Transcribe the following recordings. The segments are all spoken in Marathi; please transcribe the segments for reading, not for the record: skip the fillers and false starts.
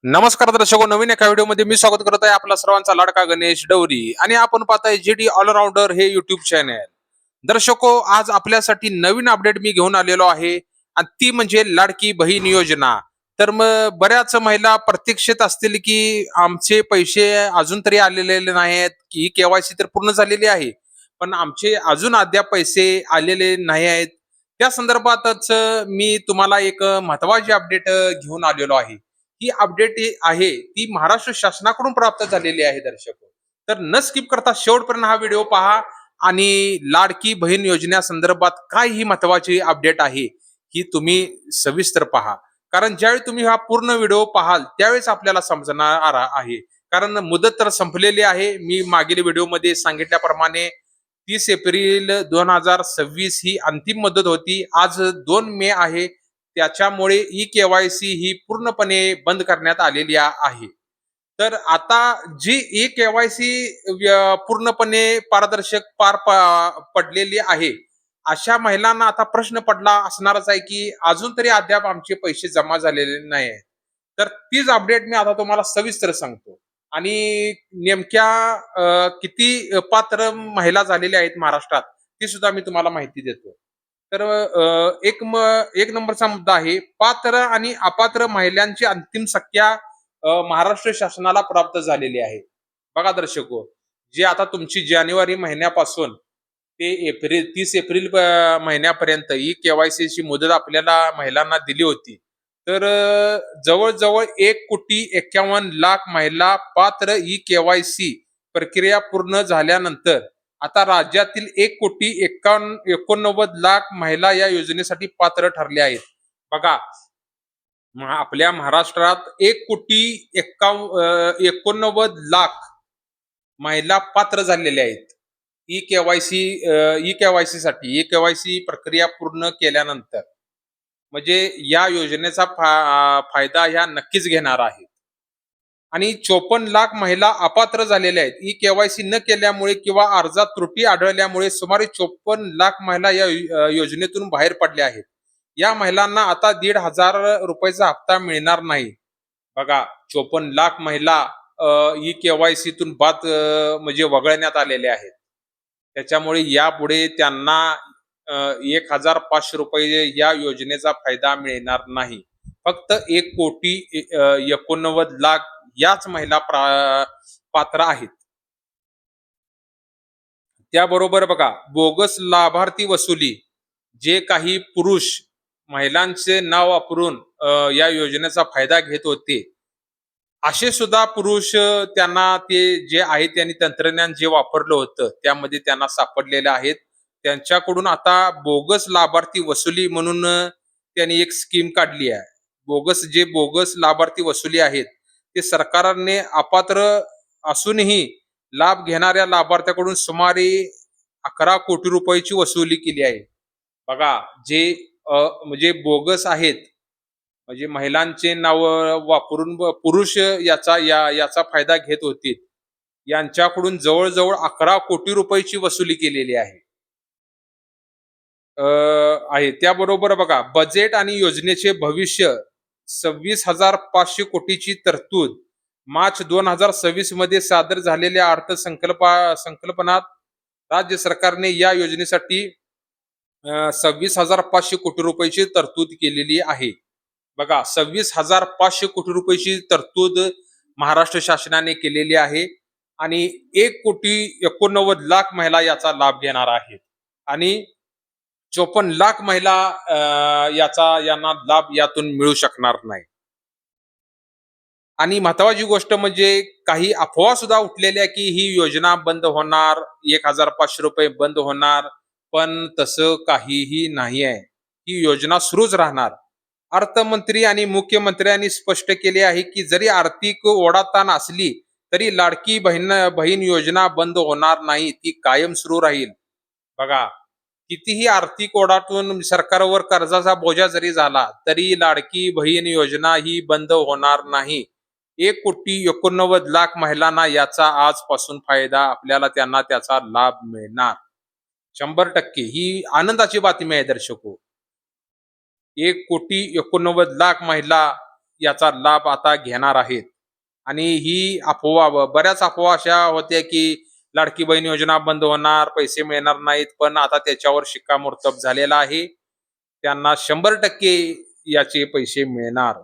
नमस्कार दर्शको, नवीन एका व्हिडिओमध्ये मी स्वागत करत आहे आपला सर्वांचा लाडका गणेश डवरी आणि आपण पाहताय जीडी ऑलराऊंडर हे युट्यूब चॅनल. दर्शको, आज आपल्यासाठी नवीन अपडेट मी घेऊन आलेलो आहे आणि ती म्हणजे लाडकी बहीण योजना. तर मग बऱ्याच महिला प्रतीक्षेत असतील की आमचे पैसे अजून तरी आलेले नाहीत, की केवायसी तर पूर्ण झालेली आहे पण आमचे अजून अद्याप पैसे आलेले नाही आहेत. त्या संदर्भातच मी तुम्हाला एक महत्वाची अपडेट घेऊन आलेलो आहे. ही अपडेट आहे ती महाराष्ट्र शासनाकडून प्राप्त झालेली आहे दर्शक. तर न स्किप करता शेवटपर्यंत हा व्हिडिओ पहा आणि लाडकी बहीण योजनेसंदर्भात काय ही महत्वाची अपडेट आहे ही तुम्ही सविस्तर पहा. कारण ज्यावेळी तुम्ही हा पूर्ण व्हिडिओ पाहाल त्यावेळेस आपल्याला समजणार आहे. कारण मुदत तर संपलेली आहे. मी मागील व्हिडिओमध्ये सांगितल्याप्रमाणे 30 एप्रिल 2026 ही अंतिम मुदत होती. आज 2 मे आहे. त्याच्यामुळे ई केवायसी ही पूर्णपणे बंद करण्यात आलेली आहे. तर आता जी ई केवायसी पूर्णपणे पारदर्शक पडलेली आहे, अशा महिलांना आता प्रश्न पडला असणारच आहे की अजून तरी अद्याप आमचे पैसे जमा झालेले नाही आहेत. तर तीच अपडेट मी आता तुम्हाला सविस्तर सांगतो आणि नेमक्या किती पात्र महिला झालेल्या आहेत महाराष्ट्रात ती सुद्धा मी तुम्हाला माहिती देतो. तर एक नंबरचा मुद्दा आहे पात्र आणि अपात्र महिलांची अंतिम संख्या महाराष्ट्र शासनाला प्राप्त झालेली आहे. बघा दर्शको, जे आता तुमची जानेवारी महिन्यापासून ते 30 एप्रिल महिन्यापर्यंत ई केवायसी ची मुदत आपल्याला महिलांना दिली होती. तर जवळजवळ 1,51,00,000 महिला पात्र ई केवायसी प्रक्रिया पूर्ण झाल्यानंतर आता राज्यातील 1,89,00,000 महिला या योजनेसाठी पात्र ठरल्या आहेत. बघा, आपल्या महाराष्ट्रात 1,89,00,000 महिला पात्र झालेल्या आहेत ई केवायसी ई केवायसी प्रक्रिया पूर्ण केल्यानंतर. म्हणजे या योजनेचा फायदा ह्या नक्कीच घेणार आहेत. आणि 54 लाख महिला अपात्र झालेल्या आहेत. ई केवायसी न केल्यामुळे किंवा अर्जात त्रुटी आढळल्यामुळे सुमारे 54 लाख महिला या योजनेतून बाहेर पडल्या आहेत. या महिलांना आता 1,500 रुपयाचा हप्ता मिळणार नाही. बघा, 54 लाख महिला ई केवायसीतून बाद म्हणजे वगळण्यात आलेले आहेत. त्याच्यामुळे यापुढे त्यांना 1,500 रुपये या योजनेचा फायदा मिळणार नाही. फक्त 1,89,00,000 याच महिला पात्र आहेत. त्याबरोबर बघा, बोगस लाभार्थी वसुली, जे काही पुरुष महिलांचे नाव वापरून या योजनेचा फायदा घेत होते, असे सुद्धा पुरुष त्यांना ते जे आहे त्यांनी तंत्रज्ञान जे वापरलं होतं त्यामध्ये त्यांना सापडलेले आहेत. त्यांच्याकडून आता बोगस लाभार्थी वसुली म्हणून त्यांनी एक स्कीम काढली आहे. बोगस लाभार्थी वसुली आहेत ते सरकारने अपात्र असूनही लाभ घेणाऱ्या लाभार्थ्याकडून सुमारे 11 कोटी रुपयाची वसुली केली आहे. बघा, जे म्हणजे बोगस आहेत, म्हणजे महिलांचे नाव वापरून पुरुष याचा फायदा घेत होते, यांच्याकडून जवळजवळ 11 कोटी रुपयाची वसुली केलेली आहे. त्याबरोबर बघा, बजेट आणि योजनेचे भविष्य 26,500 कोटीची तरतूद. मार्च 2026 मध्ये सादर झालेल्या संकल्पनात राज्य सरकारने या योजनेसाठी 26,500 कोटी रुपयाची तरतूद केलेली आहे. बघा, 26,500 कोटी रुपयाची तरतूद महाराष्ट्र शासनाने केलेली आहे आणि 1,89,00,000 महिला याचा लाभ घेणार आहेत आणि 54 लाख महिला यांना लाभ यातून मिळू शकणार नाही. आणि महत्वाची गोष्ट म्हणजे काही अफवा सुद्धा उठलेल्या की ही योजना बंद होणार, 1,500 रुपये बंद होणार, पण तसं काहीही नाही आहे. ही योजना सुरूच राहणार. अर्थमंत्री आणि मुख्यमंत्र्यांनी स्पष्ट केले आहे की जरी आर्थिक ओढाताण असली तरी लाडकी बहीण योजना बंद होणार नाही, ती कायम सुरू राहील. बघा, कितीही आर्थिक ओढातून सरकारवर कर्जाचा बोजा जरी झाला तरी लाडकी बहीण योजना ही बंद होणार नाही. 1,89,00,000 महिलांना याचा आजपासून फायदा आपल्याला त्यांना त्याचा लाभ मिळणार. 100% ही आनंदाची बातमी आहे दर्शको. 1,89,00,000 महिला याचा लाभ आता घेणार आहेत. आणि ही अफवा बऱ्याच अफवा अशा होत्या की लाडकी बहीण योजना बंद होणार, पैसे मिळणार नाहीत. पण आता त्याच्यावर शिक्कामोर्तब झालेला आहे. त्यांना 100% याचे पैसे मिळणार.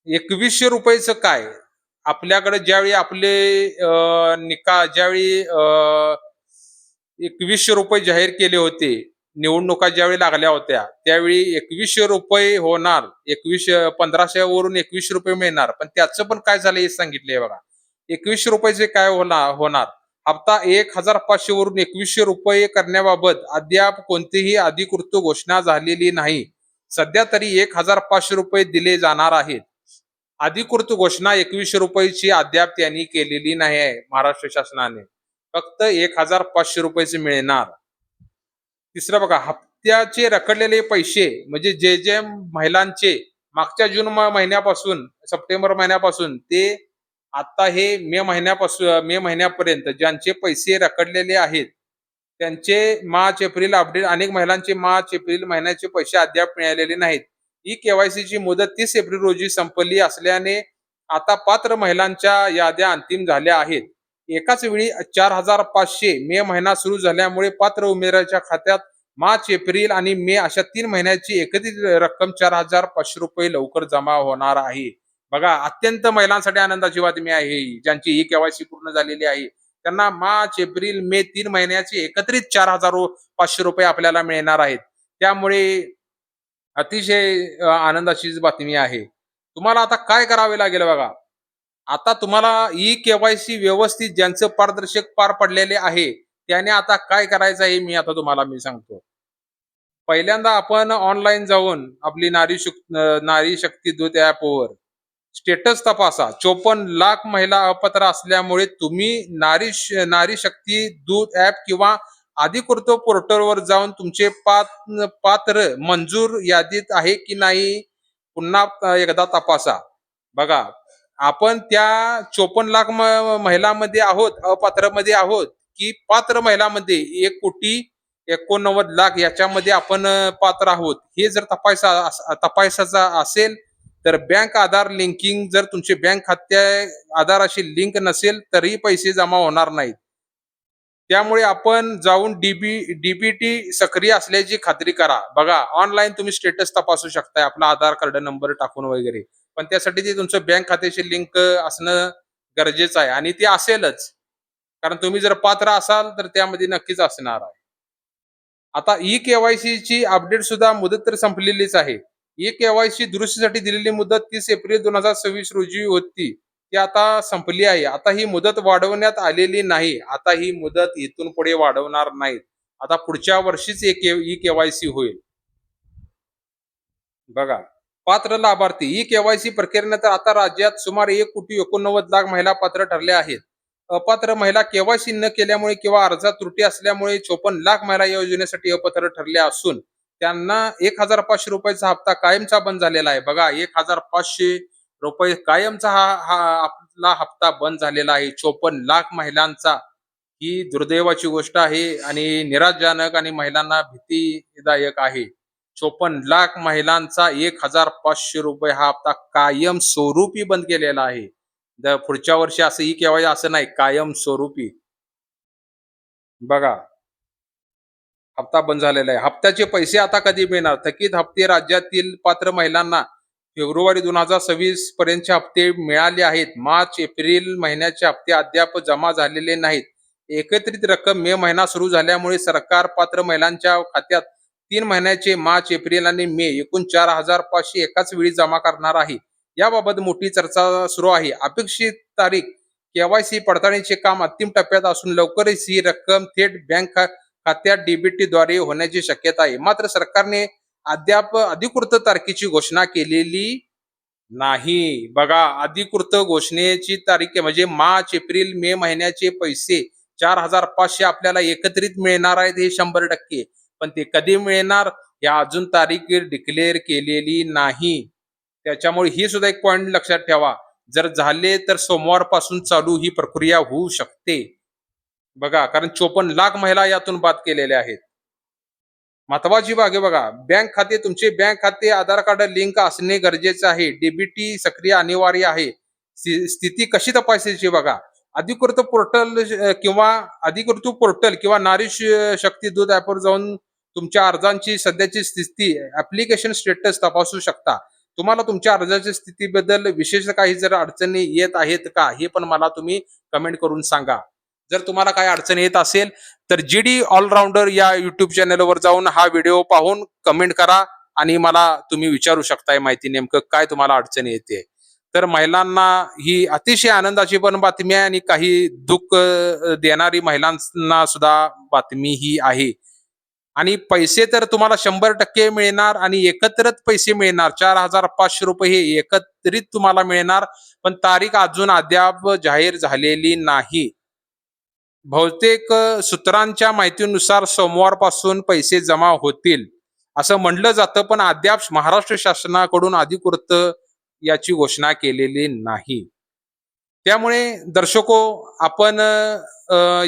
₹2100 काय? आपल्याकडे ज्यावेळी आपले ज्यावेळी ₹2100 जाहीर केले होते. निवडणुका ज्यावेळी लागल्या होत्या, त्यावेळी ₹2100 होणार. 1500 वरून ₹2100 मिळणार. पण त्याचं पण काय झालं हे सांगितलंय बघा. ₹2100 चे काय होणार? हप्ता 1500 वरून ₹2100 करण्याबाबत अद्याप कोणतीही अधिकृत घोषणा झालेली नाही. सध्या तरी ₹1500 दिले जाणार आहेत. अधिकृत घोषणा ₹2100 ची अद्याप त्यांनी केलेली नाही आहे महाराष्ट्र शासनाने. फक्त ₹1500 मिळणार. तिसरं बघा, हप्त्याचे रखडलेले पैसे म्हणजे जे महिलांचे मागच्या जून महिन्यापासून सप्टेंबर महिन्यापासून ते आता हे मे महिन्यापर्यंत ज्यांचे पैसे रखडलेले आहेत, त्यांचे मार्च एप्रिल अपडेट अनेक महिलांचे मार्च एप्रिल महिन्याचे पैसे अद्याप मिळालेले नाहीत. ई केवायसी ची मुदत 30 एप्रिल रोजी संपली असल्याने आता पात्र महिलांच्या याद्या अंतिम झाल्या आहेत. एकाच वेळी 4500 मे महिना सुरू झाल्यामुळे पात्र उमेदवाराच्या खात्यात मार्च एप्रिल आणि मे अशा 3 महिन्याची एकत्रित रक्कम ₹4500 लवकर जमा होणार आहे. बघा, अत्यंत महिलांसाठी आनंदाची बातमी आहे ही. ज्यांची ई केवायसी पूर्ण झालेली आहे त्यांना मार्च एप्रिल मे 3 महिन्याचे एकत्रित ₹4500 आपल्याला मिळणार आहेत. त्यामुळे अतिशय आनंदाचीच बातमी आहे. तुम्हाला आता काय करावे लागेल बघा. आता तुम्हाला ई केवायसी व्यवस्थित ज्यांचं पारदर्शक पार पडलेले आहे, त्याने आता काय करायचं आहे मी सांगतो. पहिल्यांदा आपण ऑनलाईन जाऊन आपली नारी शक्ती दूत ॲपवर स्टेटस तपासा. 54 लाख महिला अपात्र असल्यामुळे तुम्ही नारी शक्ती दूत ॲप किंवा अधिकृत पोर्टलवर जाऊन तुमचे पात्र मंजूर यादीत आहे की नाही पुन्हा एकदा तपासा. बघा, आपण त्या 54 लाख महिलांमध्ये आहोत, अपात्रमध्ये आहोत की पात्र महिलांमध्ये 1,89,00,000 याच्यामध्ये आपण पात्र आहोत. हे जर तपासायचं असेल तर बँक आधार लिंकिंग, जर तुमचे बँक खाते आधाराशी लिंक नसेल तरी पैसे जमा होणार नाहीत. त्यामुळे आपण जाऊन डीबीटी सक्रिय असल्याची खात्री करा. बघा, ऑनलाईन तुम्ही स्टेटस तपासू शकताय आपला आधार कार्ड नंबर टाकून वगैरे. पण त्यासाठी ते तुमचं बँक खात्याशी लिंक असणं गरजेचं आहे आणि ते असेलच. कारण तुम्ही जर पात्र असाल तर त्यामध्ये नक्कीच असणार आहे. आता ई केवायसी ची अपडेट सुद्धा मुदत तर संपलेलीच आहे. ई केवायसी दुरुस्तीसाठी दिलेली मुदत 30 एप्रिल 2026 रोजी होती. ती आता संपली आहे. आता ही मुदत वाढवण्यात आलेली नाही. आता ही मुदत इथून पुढे वाढवणार नाहीत. आता पुढच्या वर्षीच ई केवायसी होईल. बघा, पात्र लाभार्थी ई केवायसी प्रक्रियेनंतर आता राज्यात सुमारे 1,89,00,000 महिला पात्र ठरल्या आहेत. अपात्र महिला केवायसी न केल्यामुळे किंवा अर्जात त्रुटी असल्यामुळे 54 लाख महिला या योजनेसाठी अपात्र ठरल्या असून त्यांना ₹1500 हप्ता कायमचा बंद झालेला आहे. बघा, ₹1500 कायमचा हा हा आपला हप्ता बंद झालेला आहे 54 लाख महिलांचा. ही दुर्दैवाची गोष्ट आहे आणि निराशजनक आणि महिलांना भीतीदायक आहे. 54 लाख महिलांचा ₹1500 हा हप्ता कायम स्वरूपी बंद केलेला आहे. पुढच्या वर्षी असं केव्हा असं नाही, कायम स्वरूपी. बघा, हप्ता बंद झालेला आहे. हप्त्याचे पैसे आता कधी मिळणार? थकीत हप्ते राज्यातील पात्र महिलांना फेब्रुवारी 2026 पर्यंतचे हप्ते मिळाले आहेत. मार्च एप्रिल महिन्याचे हप्ते अद्याप जमा झालेले नाहीत. एकत्रित रक्कम मे महिना सुरू झाल्यामुळे सरकार पात्र महिलांच्या खात्यात 3 महिन्याचे मार्च एप्रिल आणि मे एकूण 4,500 एकाच वेळी जमा करणार आहे. याबाबत मोठी चर्चा सुरू आहे. अपेक्षित तारीख केवायसी पडताळणीचे काम अंतिम टप्प्यात असून लवकरच ही रक्कम थेट बँक खात्यात डीबीटीद्वारे होण्याची शक्यता आहे. मात्र सरकारने अद्याप अधिकृत तारखेची घोषणा केलेली नाही. बघा, अधिकृत घोषणेची तारीख म्हणजे मार्च एप्रिल मे महिन्याचे पैसे 4,500 आपल्याला एकत्रित मिळणार आहेत हे 100%. पण ते कधी मिळणार हे अजून तारीख डिक्लेअर केलेली नाही. त्याच्यामुळे ही सुद्धा एक पॉइंट लक्षात ठेवा. जर झाले तर सोमवारपासून चालू ही प्रक्रिया होऊ शकते. बघा, कारण 54 लाख महिला यातून बाद केलेल्या आहेत. महत्वाची बाब आहे बघा. बँक खाते तुमचे बँक खाते आधार कार्ड लिंक असणे गरजेचे आहे. डीबीटी सक्रिय अनिवार्य आहे. स्थिती कशी तपासायची बघा. अधिकृत पोर्टल किंवा अधिकृत पोर्टल किंवा नारी शक्ती दूत ॲपवर जाऊन तुमच्या अर्जांची सध्याची स्थिती, ॲप्लिकेशन स्टेटस तपासू शकता. तुम्हाला तुमच्या अर्जाच्या स्थितीबद्दल विशेष काही जर अडचणी येत आहेत का? हे पण मला तुम्ही कमेंट करून सांगा. जर तुम्हाला काही अडचण येत असेल तर जीडी ऑलराऊंडर या युट्यूब चॅनलवर जाऊन हा व्हिडिओ पाहून कमेंट करा आणि मला तुम्ही विचारू शकताय माहिती नेमकं काय तुम्हाला अडचण येते. तर महिलांना ही अतिशय आनंदाची पण बातमी आहे आणि काही दुःख देणारी महिलांना सुद्धा बातमी ही आहे. आणि पैसे तर तुम्हाला 100% मिळणार आणि एकत्रित पैसे मिळणार. 4,500 हे एकत्रित तुम्हाला मिळणार. पण तारीख अजून अद्याप जाहीर झालेली नाही. बहुतेक सूत्रांच्या माहितीनुसार सोमवारपासून पैसे जमा होतील असं म्हटलं जातं, पण अद्याप महाराष्ट्र शासनाकडून अधिकृत याची घोषणा केलेली नाही. त्यामुळे दर्शको, आपण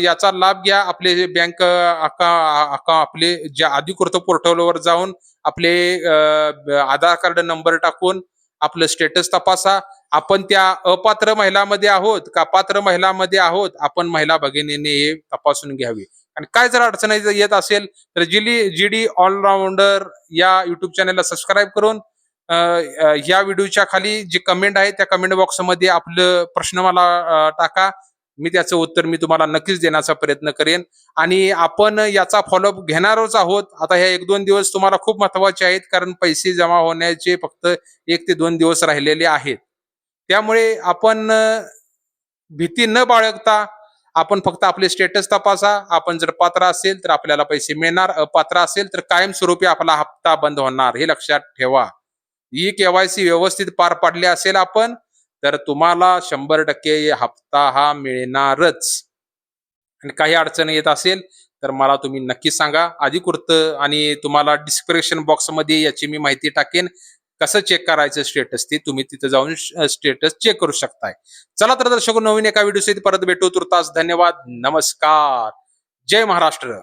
याचा लाभ घ्या. आपले जे बँक आपले ज्या अधिकृत पोर्टलवर जाऊन आपले आधार कार्ड नंबर टाकून आपलं स्टेटस तपासा. आपण त्या अपात्र महिलामध्ये आहोत का पात्र महिलामध्ये आहोत, आपण महिला भगिनीने हे तपासून घ्यावी. आणि काय जर अडचण येत असेल तर जीडी ऑलराऊंडर या युट्यूब चॅनलला सबस्क्राईब करून या व्हिडिओच्या खाली जी कमेंट आहे त्या कमेंट बॉक्समध्ये आपलं प्रश्न मला टाका. मी त्याचं उत्तर मी तुम्हाला नक्कीच देण्याचा प्रयत्न करेन. आणि आपण याचा फॉलोअप घेणारच आहोत. आता हे 1-2 दिवस तुम्हाला खूप महत्वाचे आहेत, कारण पैसे जमा होण्याचे फक्त 1 ते 2 दिवस राहिलेले आहेत. त्यामुळे आपण भीती न बाळगता आपण फक्त आपले स्टेटस तपासा. आपण जर पात्र असेल तर आपल्याला पैसे मिळणार, अपात्र असेल तर कायमस्वरूपी आपला हप्ता बंद होणार, हे लक्षात ठेवा. ई केवायसी व्यवस्थित पार पाडले असेल आपण, तर तुम्हाला 100% हप्ता हा मिळणारच. आणि काही अडचण येत असेल तर मला तुम्ही नक्की सांगा. अधिकृत आणि तुम्हाला डिस्क्रिप्शन बॉक्समध्ये याची मी माहिती टाकेन. कसं चेक करायचं स्टेटस ते तुम्ही तिथे जाऊन स्टेटस चेक करू शकताय. चला तर दर्शक, नवीन एका व्हिडिओ परत भेटू. तुर्तास धन्यवाद. नमस्कार. जय महाराष्ट्र.